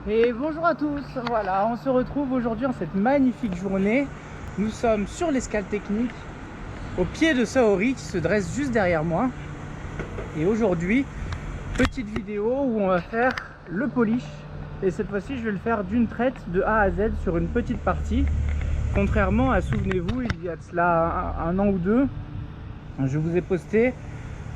Et bonjour à tous, voilà, on se retrouve aujourd'hui en cette magnifique journée. Nous sommes sur l'escale technique, au pied de Saori qui se dresse juste derrière moi. Et aujourd'hui, petite vidéo où on va faire le polish. Et cette fois-ci, je vais le faire d'une traite de A à Z sur une petite partie. Contrairement à, souvenez-vous, il y a de cela un an ou deux, je vous ai posté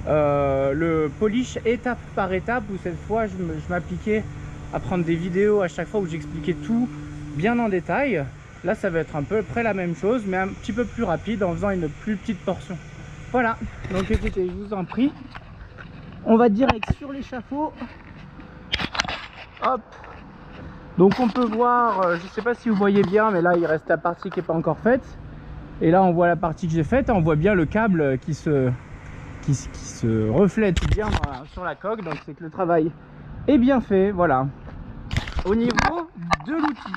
le polish étape par étape, où cette fois, je m'appliquais à prendre des vidéos à chaque fois où j'expliquais tout bien en détail. Là ça va être un peu près la même chose mais un petit peu plus rapide en faisant une plus petite portion. Voilà, donc écoutez, je vous en prie, on va direct sur l'échafaud. Hop, donc on peut voir, je sais pas si vous voyez bien, mais là il reste la partie qui n'est pas encore faite, et là on voit la partie que j'ai faite, on voit bien le câble qui se reflète bien sur la coque, donc c'est que le travail est bien fait. Voilà. Au niveau de l'outil,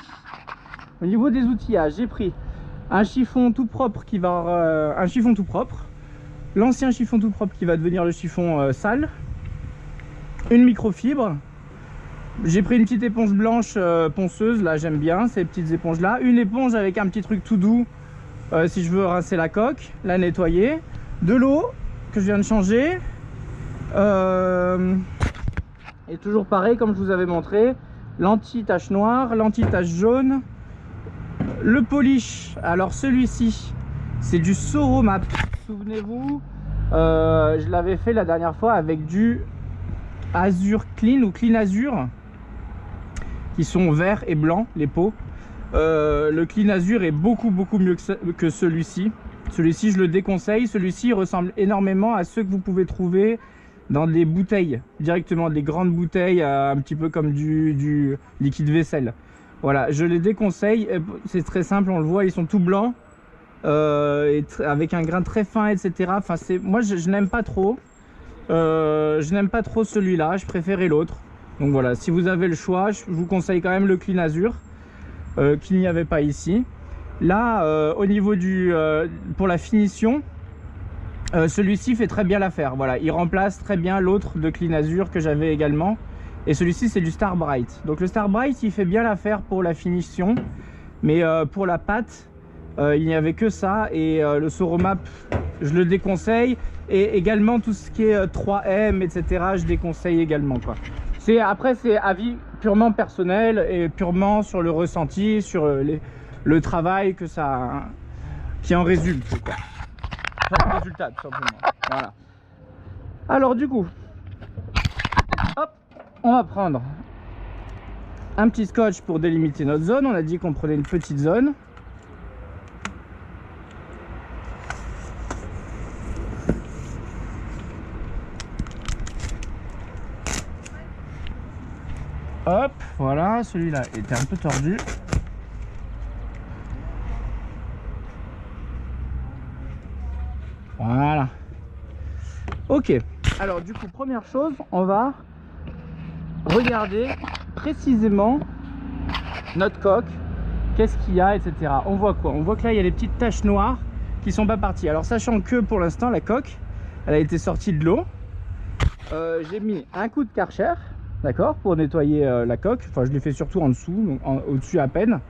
au niveau des outillages, j'ai pris un chiffon tout propre qui va l'ancien chiffon tout propre qui va devenir le chiffon sale, une microfibre, j'ai pris une petite éponge blanche ponceuse, là j'aime bien ces petites éponges là, une éponge avec un petit truc tout doux si je veux rincer la coque, la nettoyer, de l'eau que je viens de changer, et toujours pareil comme je vous avais montré, l'anti-tache noire, l'anti-tache jaune, le polish. Alors celui-ci c'est du Soromap, souvenez-vous, je l'avais fait la dernière fois avec du Azur Clean ou Clean Azur qui sont verts et blancs les pots. Le Clean Azur est beaucoup mieux que celui-ci. Celui-ci je le déconseille. Celui-ci ressemble énormément à ceux que vous pouvez trouver dans des bouteilles, directement des grandes bouteilles, un petit peu comme du liquide vaisselle. Voilà, je les déconseille, c'est très simple, on le voit, ils sont tout blancs, avec un grain très fin, etc. Enfin, moi je n'aime pas trop, celui-là, je préférais l'autre. Donc voilà, si vous avez le choix, je vous conseille quand même le Clean Azur, qu'il n'y avait pas ici. Là, au niveau pour la finition, celui-ci fait très bien l'affaire. Voilà, il remplace très bien l'autre de Clean Azur que j'avais également. Et celui-ci c'est du Star Bright. Donc le Star Bright il fait bien l'affaire pour la finition, mais pour la pâte il n'y avait que ça. Et le Soromap je le déconseille, et également tout ce qui est 3M etc je déconseille également quoi. Après c'est avis purement personnel et purement sur le ressenti, sur le travail qui en résulte quoi. Enfin, le résultat tout simplement. Voilà. Alors du coup, hop, on va prendre un petit scotch pour délimiter notre zone. On a dit qu'on prenait une petite zone. Hop, voilà, celui-là était un peu tordu. Voilà. Ok, alors du coup, première chose, on va regarder précisément notre coque, qu'est-ce qu'il y a, etc. On voit quoi? On voit que là il y a des petites taches noires qui sont pas parties. Alors sachant que pour l'instant la coque elle a été sortie de l'eau, j'ai mis un coup de Karcher, d'accord, pour nettoyer la coque. Enfin je l'ai fait surtout en dessous, donc au-dessus à peine.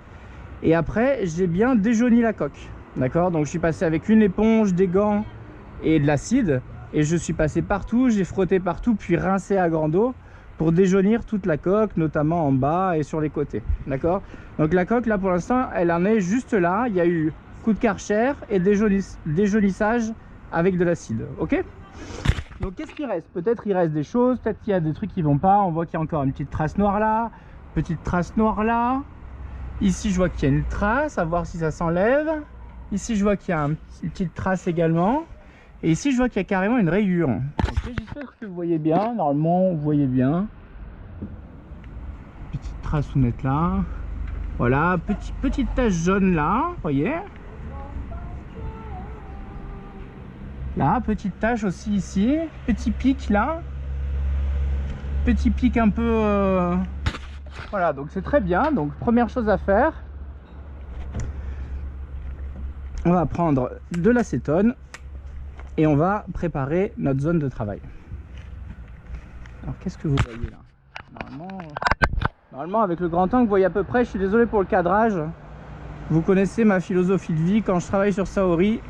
Et après j'ai bien déjauni la coque, d'accord. Donc je suis passé avec une éponge, des gants et de l'acide, et je suis passé partout, j'ai frotté partout puis rincé à grande eau pour déjaunir toute la coque, notamment en bas et sur les côtés, d'accord. Donc la coque là pour l'instant elle en est juste là, il y a eu coup de Karcher et déjaunissage avec de l'acide, ok. Donc qu'est-ce qui reste? Peut-être il reste des choses, peut-être qu'il y a des trucs qui vont pas. On voit qu'il y a encore une petite trace noire là, petite trace noire là. Ici je vois qu'il y a une trace, à voir si ça s'enlève. Ici je vois qu'il y a une petite trace également. Et ici je vois qu'il y a carrément une rayure. Okay, j'espère que vous voyez bien, normalement vous voyez bien. Petite trace nette là. Voilà, petite tache jaune là, vous voyez. Là, petite tache aussi ici. Petit pic là. Petit pic un peu... Voilà, donc c'est très bien. Donc première chose à faire, on va prendre de l'acétone et on va préparer notre zone de travail. Alors qu'est-ce que vous voyez là? Normalement Normalement avec le grand angle vous voyez à peu près. Je suis désolé pour le cadrage. Vous connaissez ma philosophie de vie. Quand je travaille sur Saori,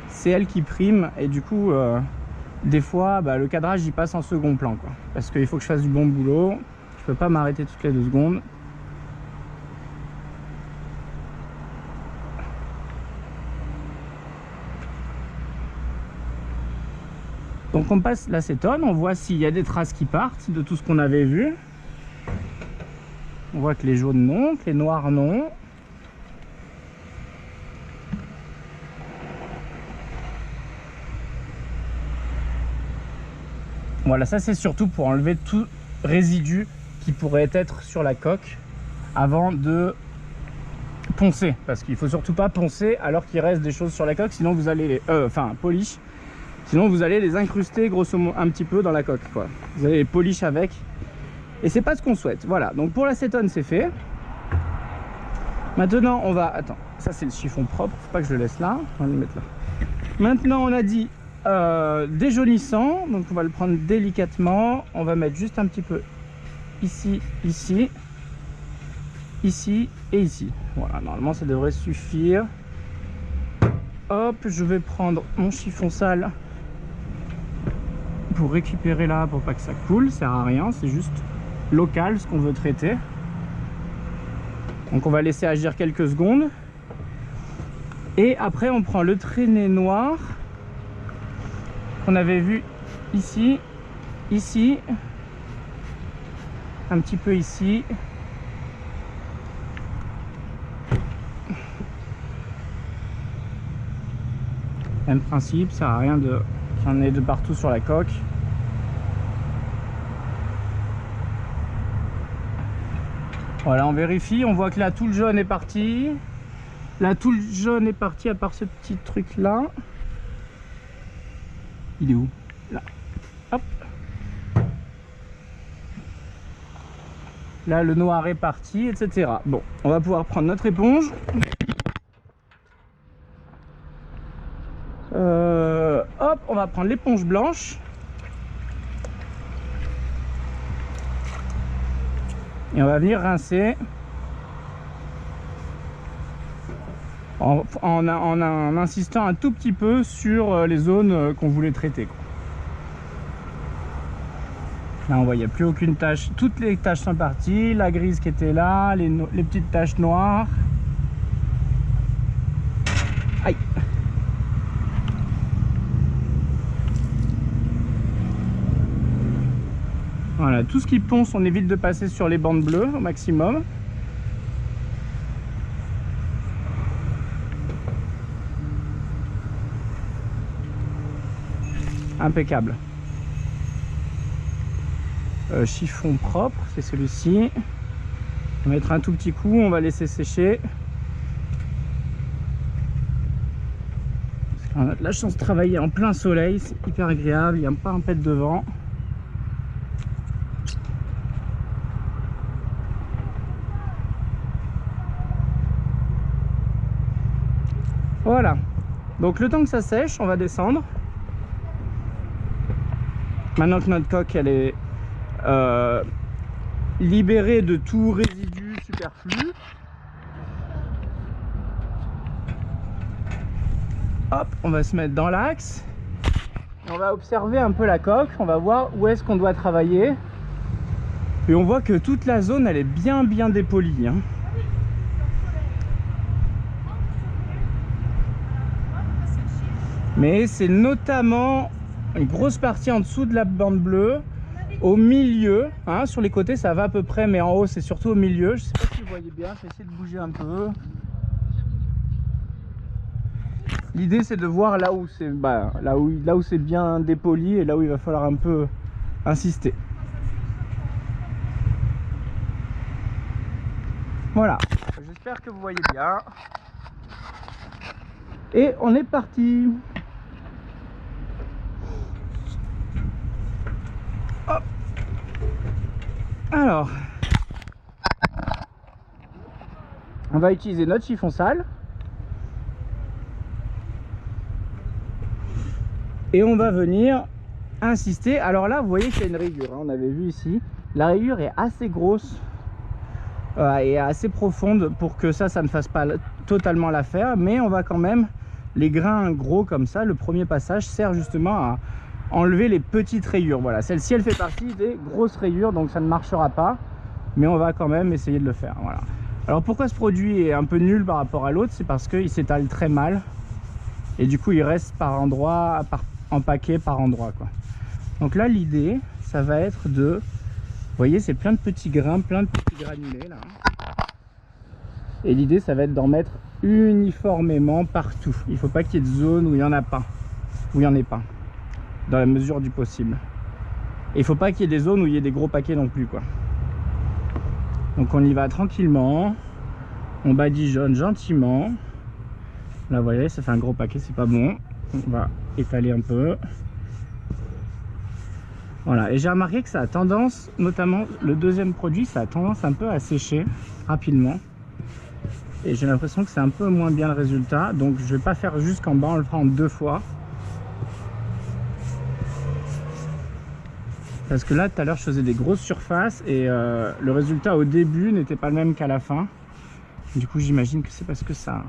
c'est elle qui prime. Et du coup des fois le cadrage il passe en second plan quoi. Parce qu'il faut que je fasse du bon boulot. Je peux pas m'arrêter toutes les 2 secondes. Donc on passe l'acétone, on voit s'il y a des traces qui partent de tout ce qu'on avait vu. On voit que les jaunes non, que les noirs non. Voilà, ça c'est surtout pour enlever tout résidu qui pourrait être sur la coque avant de poncer. Parce qu'il ne faut surtout pas poncer alors qu'il reste des choses sur la coque, sinon vous allez les... polish. Sinon vous allez les incruster grosso modo un petit peu dans la coque quoi. Vous allez les polish avec. Et c'est pas ce qu'on souhaite. Voilà, donc pour l'acétone c'est fait. Maintenant on va... Attends, ça c'est le chiffon propre, faut pas que je le laisse là. On va le mettre là. Maintenant on a dit déjaunissant, donc on va le prendre délicatement. On va mettre juste un petit peu ici, ici, ici et ici. Voilà, normalement ça devrait suffire. Hop, je vais prendre mon chiffon sale pour récupérer là, pour pas que ça coule, ça sert à rien, c'est juste local ce qu'on veut traiter. Donc on va laisser agir quelques secondes. Et après on prend le traîné noir qu'on avait vu ici, ici, un petit peu ici. Même principe, ça sert à rien de qu'il y en ait de partout sur la coque. Voilà, on vérifie, on voit que là tout le jaune est parti. Là tout le jaune est parti à part ce petit truc là. Il est où? Là. Hop. Là le noir est parti, etc. Bon, on va pouvoir prendre notre éponge. Hop, on va prendre l'éponge blanche. Et on va venir rincer en insistant un tout petit peu sur les zones qu'on voulait traiter quoi. Là on voit il n'y a plus aucune tache, toutes les taches sont parties, la grise qui était là, les petites taches noires. Aïe. Voilà, tout ce qui ponce, on évite de passer sur les bandes bleues au maximum. Impeccable. Chiffon propre, c'est celui-ci. On va mettre un tout petit coup, on va laisser sécher. On a de la chance de travailler en plein soleil, c'est hyper agréable, il n'y a pas un pet de vent. Voilà, donc le temps que ça sèche, on va descendre. Maintenant que notre coque elle est libérée de tout résidu superflu, hop, on va se mettre dans l'axe. On va observer un peu la coque, on va voir où est-ce qu'on doit travailler. Et on voit que toute la zone elle est bien dépolie, hein. Mais c'est notamment une grosse partie en dessous de la bande bleue, au milieu, hein, sur les côtés ça va à peu près, mais en haut c'est surtout au milieu. Je sais pas si vous voyez bien, je vais essayer de bouger un peu. L'idée c'est de voir là où c'est là où c'est bien dépoli et là où il va falloir un peu insister. Voilà, j'espère que vous voyez bien. Et on est parti. Hop. Alors, on va utiliser notre chiffon sale. Et on va venir insister. Alors là, vous voyez qu'il y a une rayure, hein, on avait vu ici. La rayure est assez grosse est assez profonde pour que ça ne fasse pas totalement l'affaire, mais on va quand même, les grains gros comme ça, le premier passage sert justement à enlever les petites rayures. Voilà, celle-ci elle fait partie des grosses rayures, donc ça ne marchera pas, mais on va quand même essayer de le faire. Voilà. Alors pourquoi ce produit est un peu nul par rapport à l'autre, c'est parce qu'il s'étale très mal et du coup il reste par endroit, en paquet par endroit quoi. Donc là l'idée ça va être de, vous voyez c'est plein de petits grains, plein de petits granulés là, et l'idée ça va être d'en mettre uniformément partout. Il faut pas qu'il y ait de zones où il n'y en a pas, où il n'y en ait pas, dans la mesure du possible. Et il faut pas qu'il y ait des zones où il y ait des gros paquets non plus quoi. Donc on y va tranquillement, on badigeonne gentiment. Là vous voyez ça fait un gros paquet, c'est pas bon, on va étaler un peu. Voilà, et j'ai remarqué que ça a tendance, notamment le deuxième produit, ça a tendance un peu à sécher rapidement. Et j'ai l'impression que c'est un peu moins bien le résultat, donc je vais pas faire jusqu'en bas, on le fera en 2 fois. Parce que là tout à l'heure je faisais des grosses surfaces et le résultat au début n'était pas le même qu'à la fin. Du coup j'imagine que c'est parce que ça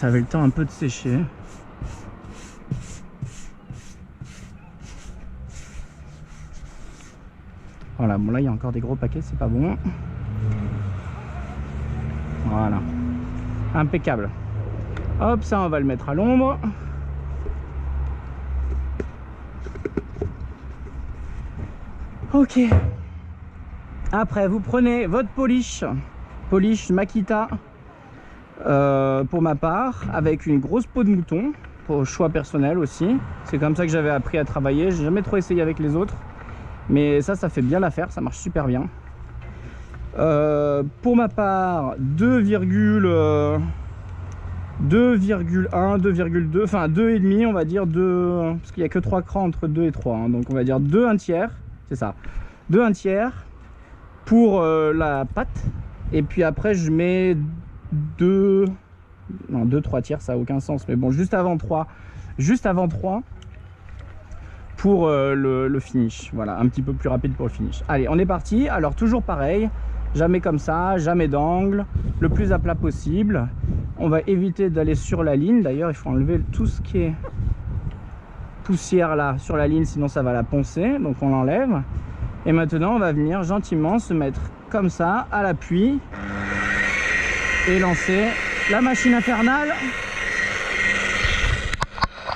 avait le temps un peu de sécher. Voilà, bon là il y a encore des gros paquets, c'est pas bon. Voilà, impeccable. Hop, ça on va le mettre à l'ombre. Ok. Après vous prenez votre polish Makita pour ma part, avec une grosse peau de mouton, pour choix personnel aussi. C'est comme ça que j'avais appris à travailler, j'ai jamais trop essayé avec les autres. Mais ça fait bien l'affaire, ça marche super bien. Pour ma part, 2,1, 2,2, enfin 2,5 on va dire, 2, parce qu'il n'y a que 3 crans entre 2 et 3, hein, donc on va dire 2 1/3, c'est ça, 2 1/3 pour la pâte. Et puis après je mets 2 3/4, ça n'a aucun sens, mais bon, juste avant 3 pour le finish. Voilà, un petit peu plus rapide pour le finish. Allez, on est parti. Alors toujours pareil, jamais comme ça, jamais d'angle, le plus à plat possible. On va éviter d'aller sur la ligne. D'ailleurs il faut enlever tout ce qui est poussière là sur la ligne, sinon ça va la poncer, donc on l'enlève. Et maintenant on va venir gentiment se mettre comme ça à l'appui et lancer la machine infernale.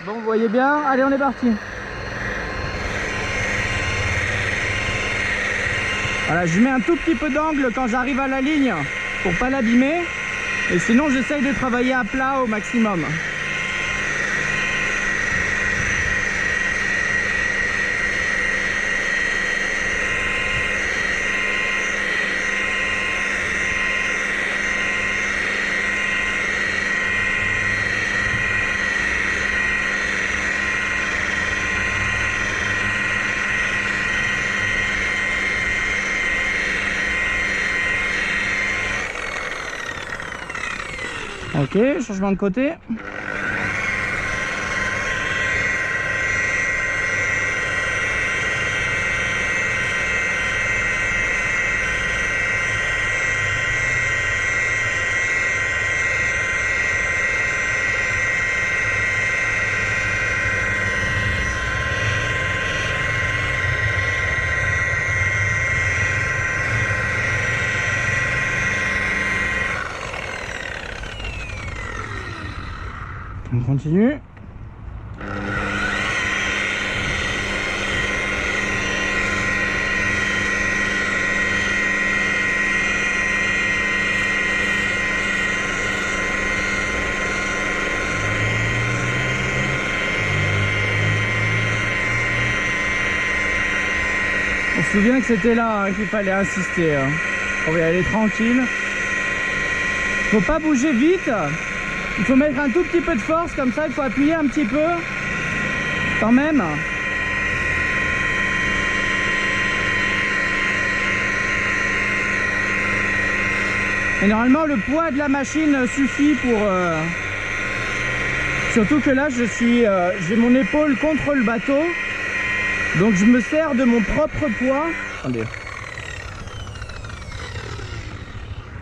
Bon, vous voyez bien, allez on est parti. Voilà, je mets un tout petit peu d'angle quand j'arrive à la ligne pour pas l'abîmer, et sinon j'essaye de travailler à plat au maximum. Ok, changement de côté. On continue. On se souvient que c'était là hein, qu'il fallait insister. Hein. On va y aller tranquille. Faut pas bouger vite. Il faut mettre un tout petit peu de force comme ça, il faut appuyer un petit peu quand même. Et normalement le poids de la machine suffit pour... Surtout que là j'ai mon épaule contre le bateau. Donc je me sers de mon propre poids. Attendez.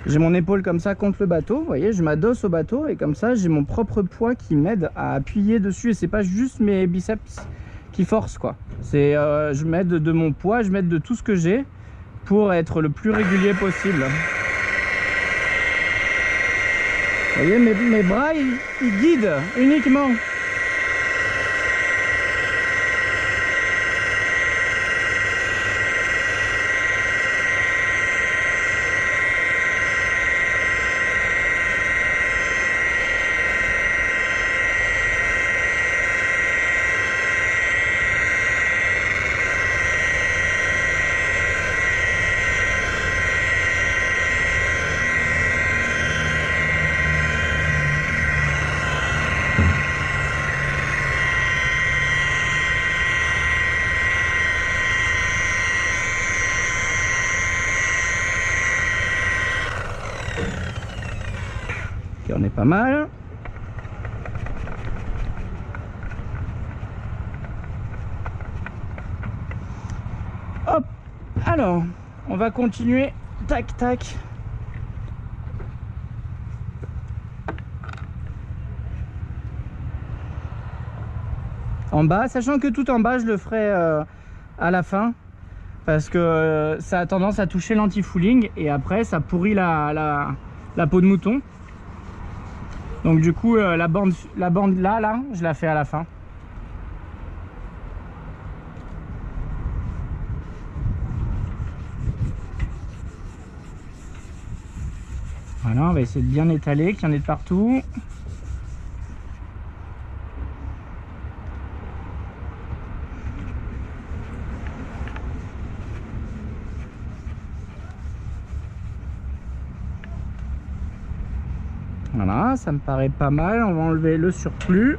J'ai mon épaule comme ça contre le bateau, vous voyez, je m'adosse au bateau et comme ça j'ai mon propre poids qui m'aide à appuyer dessus et c'est pas juste mes biceps qui forcent quoi. C'est je m'aide de mon poids, je m'aide de tout ce que j'ai pour être le plus régulier possible. Vous voyez, mes bras ils guident uniquement. Ok, on est pas mal. Hop, alors on va continuer. Tac tac. En bas, sachant que tout en bas je le ferai à la fin parce que ça a tendance à toucher l'anti-fouling et après ça pourrit la peau de mouton. Donc du coup la bande là je la fais à la fin. Voilà, on va essayer de bien étaler, qu'il y en ait de partout. Voilà, ça me paraît pas mal. On va enlever le surplus.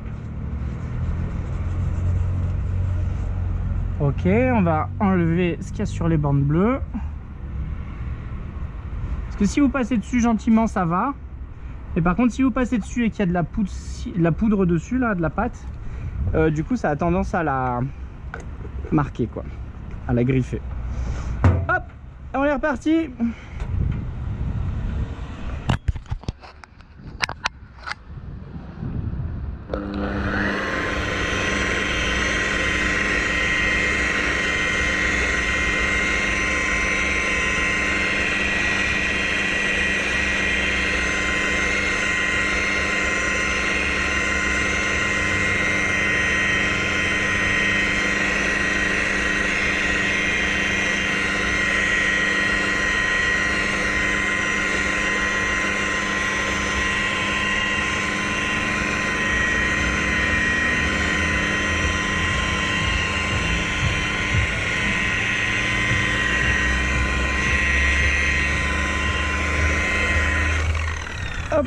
Ok, on va enlever ce qu'il y a sur les bandes bleues. Parce que si vous passez dessus gentiment, ça va. Mais par contre, si vous passez dessus et qu'il y a de la poudre dessus, là, de la pâte, du coup, ça a tendance à la marquer, quoi. À la griffer. Hop, on est reparti. Hop.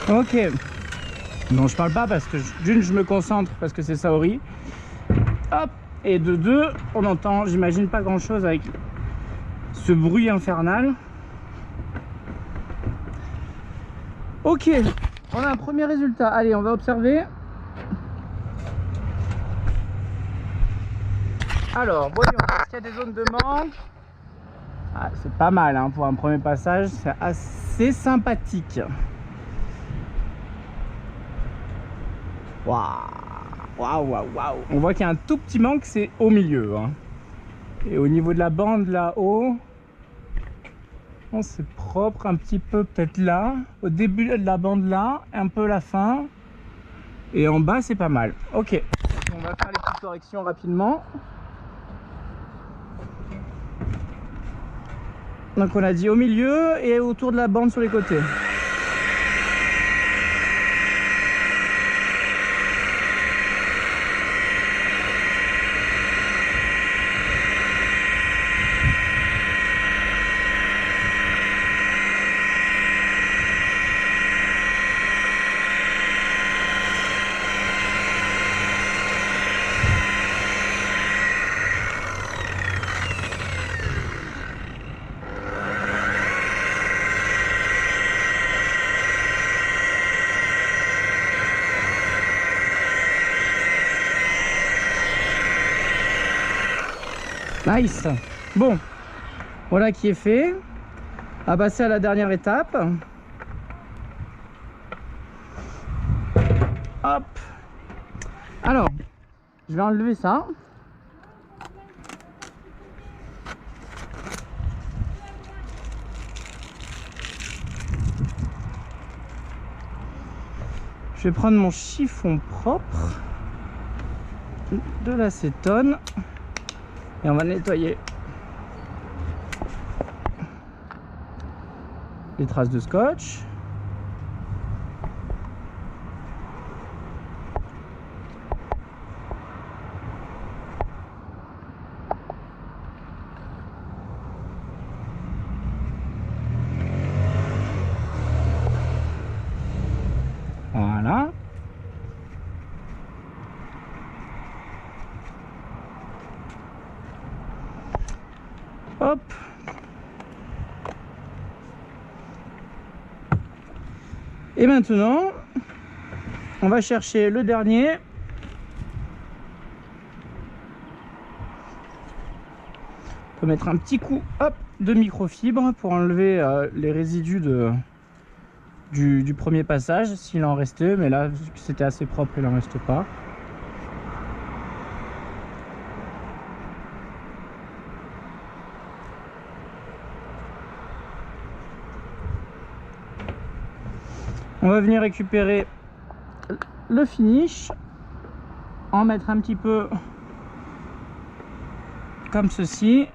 Ok. Non, je parle pas parce que d'une, je me concentre parce que c'est Saori. Hop. Et de deux, on entend, j'imagine pas grand chose avec ce bruit infernal. Ok. On a un premier résultat. Allez, on va observer. Alors, voyons. Est-ce qu'il y a des zones de manque? Ah, c'est pas mal hein, pour un premier passage. C'est assez sympathique. Waouh. Waouh, waouh, waouh. On voit qu'il y a un tout petit manque, c'est au milieu. Hein. Et au niveau de la bande là-haut, c'est propre un petit peu peut-être là. Au début de la bande là, un peu la fin. Et en bas, c'est pas mal. Ok. On va faire les petites corrections rapidement. Donc on a dit au milieu et autour de la bande sur les côtés. Nice. Bon, voilà qui est fait. À passer à la dernière étape. Hop. Alors, je vais enlever ça. Je vais prendre mon chiffon propre, de l'acétone. Et on va nettoyer les traces de scotch. Voilà. Hop. Et maintenant, on va chercher le dernier. On peut mettre un petit coup, hop, de microfibre pour enlever les résidus du premier passage, s'il en restait. Mais là, vu que c'était assez propre, il n'en reste pas. On va venir récupérer le finish, en mettre un petit peu comme ceci.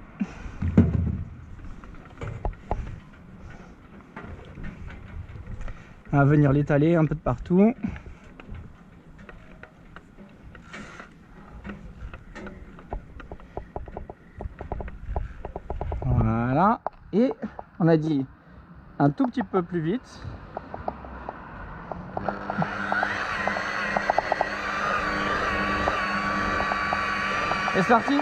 On va venir l'étaler un peu de partout. Voilà. Et on a dit un tout petit peu plus vite. Et c'est parti.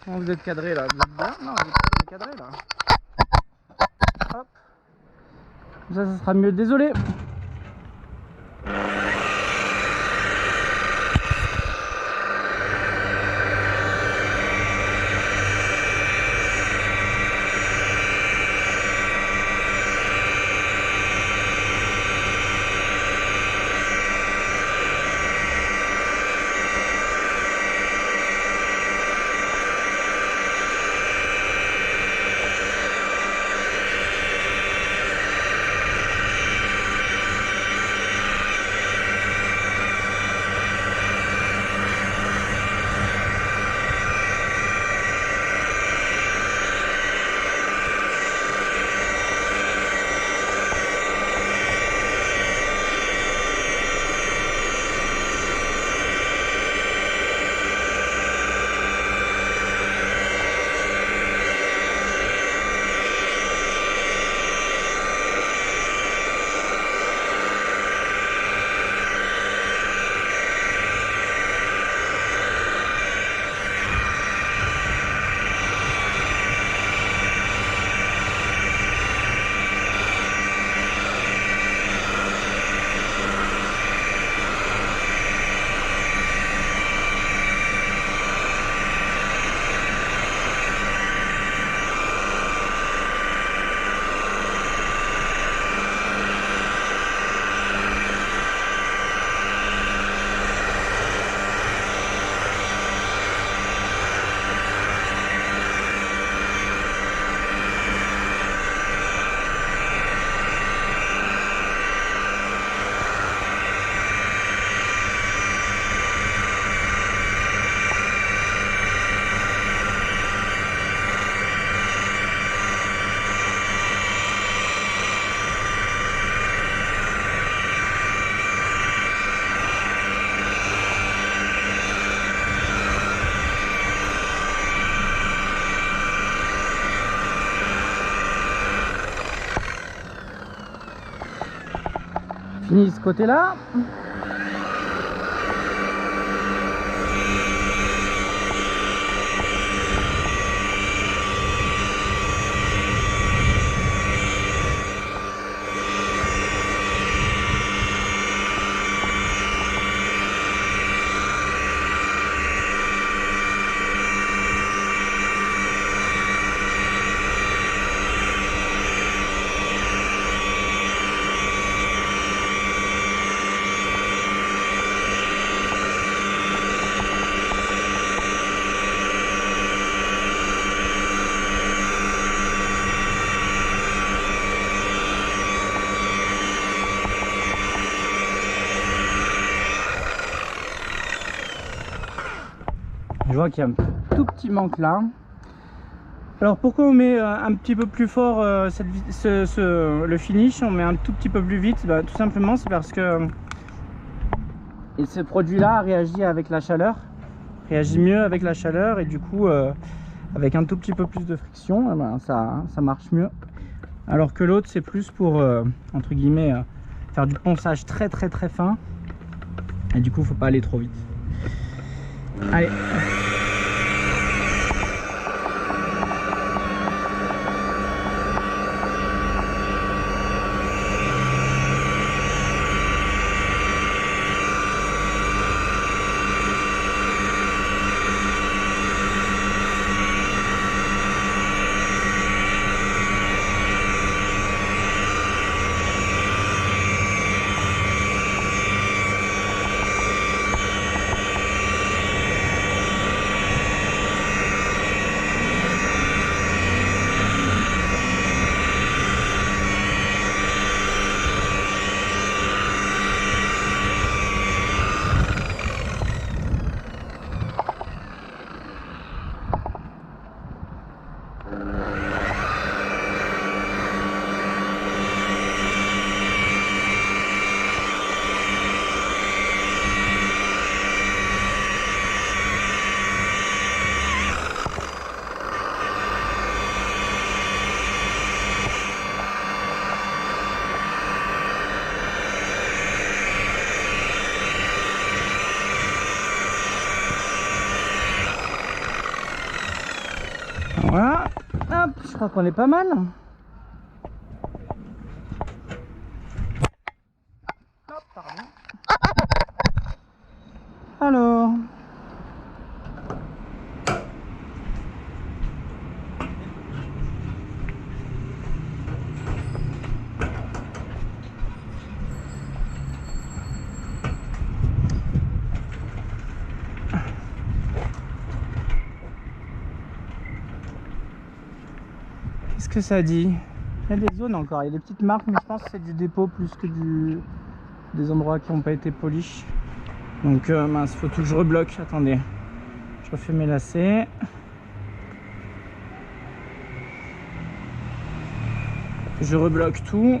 Vous êtes cadré là, vous êtes bien? Non, vous êtes pas cadré là. Hop. Ça sera mieux, désolé. fini ce côté-là. Je vois qu'il y a un tout petit manque là. Alors pourquoi on met un petit peu plus fort le finish, on met un tout petit peu plus vite? Tout simplement c'est parce que ce produit là réagit avec la chaleur, réagit mieux avec la chaleur, et du coup avec un tout petit peu plus de friction, ça marche mieux. Alors que l'autre c'est plus pour entre guillemets faire du ponçage très fin, et du coup faut pas aller trop vite. Allez. Voilà, hop, je crois qu'on est pas mal. Hop, pardon. Alors, qu'est-ce que ça dit? Il y a des zones encore, il y a des petites marques, mais je pense que c'est du dépôt plus que des endroits qui n'ont pas été polis. Donc mince, faut tout que je rebloque. Attendez, je refais mes lacets. Je rebloque tout.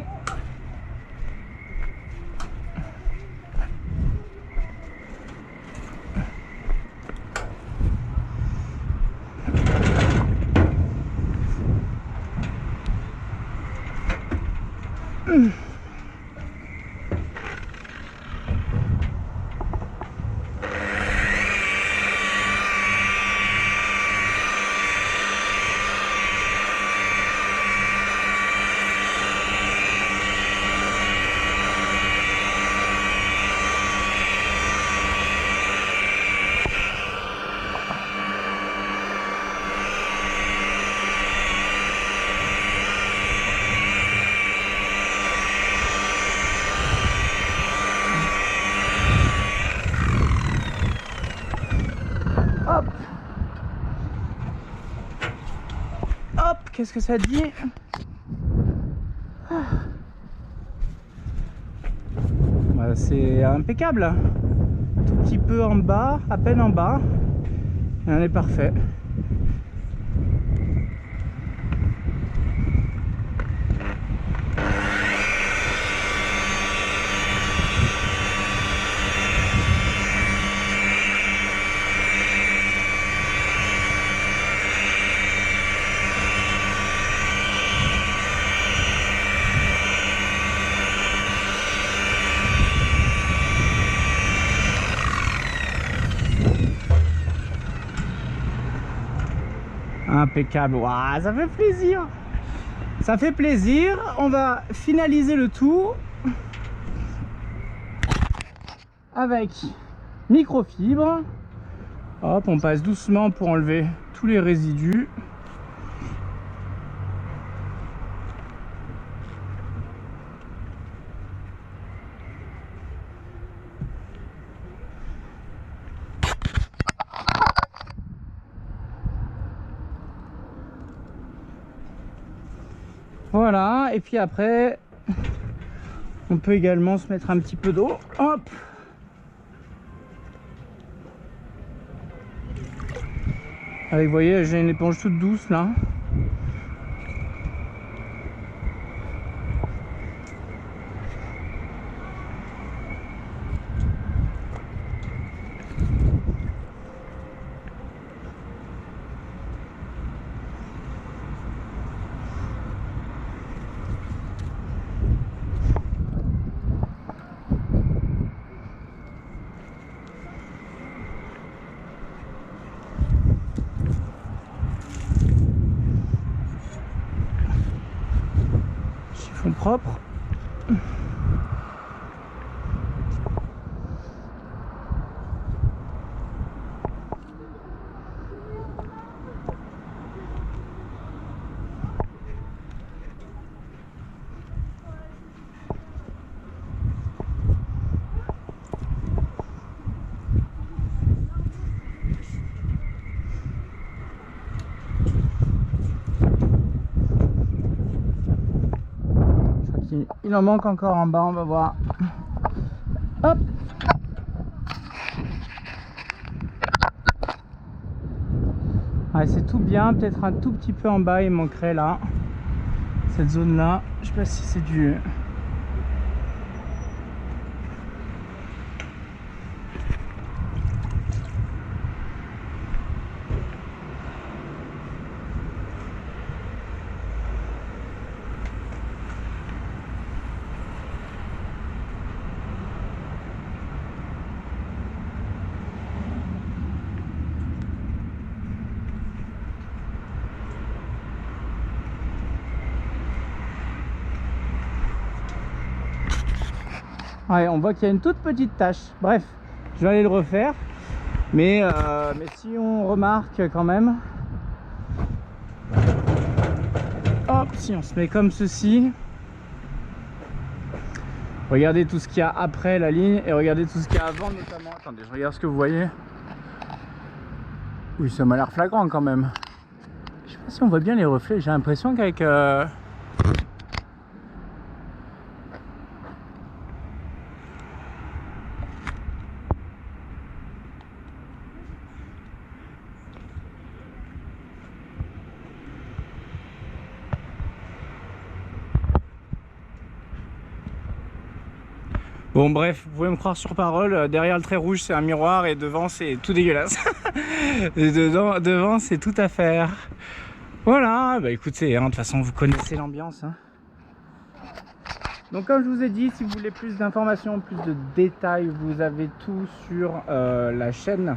Hop, qu'est-ce que ça dit? C'est impeccable. Un tout petit peu en bas, à peine en bas. Et on est parfait. Impeccable. Waouh, ça fait plaisir. Ça fait plaisir. On va finaliser le tout avec microfibre. Hop, on passe doucement pour enlever tous les résidus. Voilà, et puis après, on peut également se mettre un petit peu d'eau. Hop! Avec, vous voyez, j'ai une éponge toute douce là. Chiffon propre. Il en manque encore en bas, on va voir. Hop. Ouais, c'est tout bien, peut-être un tout petit peu en bas, il manquerait là. Cette zone là, je sais pas si c'est du... Ouais, on voit qu'il y a une toute petite tache. Bref, je vais aller le refaire. Mais si on remarque quand même... Hop, si on se met comme ceci... Regardez tout ce qu'il y a après la ligne et regardez tout ce qu'il y a avant notamment. Attendez, je regarde ce que vous voyez. Oui, ça m'a l'air flagrant quand même. Je sais pas si on voit bien les reflets. J'ai l'impression qu'avec... Bon bref, vous pouvez me croire sur parole, derrière le trait rouge c'est un miroir et devant c'est tout dégueulasse. Et devant c'est tout à faire. Voilà, bah écoutez, de toute façon vous connaissez l'ambiance. Donc comme je vous ai dit, si vous voulez plus d'informations, plus de détails, vous avez tout sur la chaîne.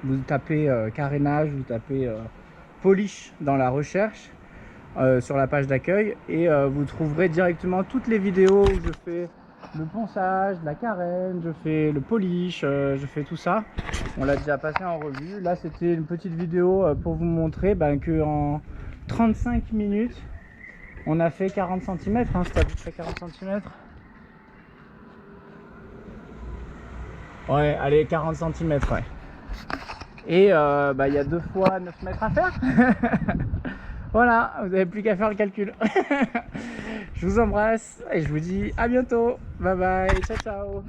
Vous tapez carénage, vous tapez polish dans la recherche sur la page d'accueil et vous trouverez directement toutes les vidéos où je fais le ponçage, la carène, je fais le polish, je fais tout ça. On l'a déjà passé en revue. Là c'était une petite vidéo pour vous montrer que en 35 minutes on a fait 40 cm, c'était à peu près 40 cm. Ouais, allez, 40 cm, ouais. Et il y a 2 fois 9 mètres à faire. Voilà, vous n'avez plus qu'à faire le calcul. Je vous embrasse et je vous dis à bientôt. Bye bye, ciao ciao.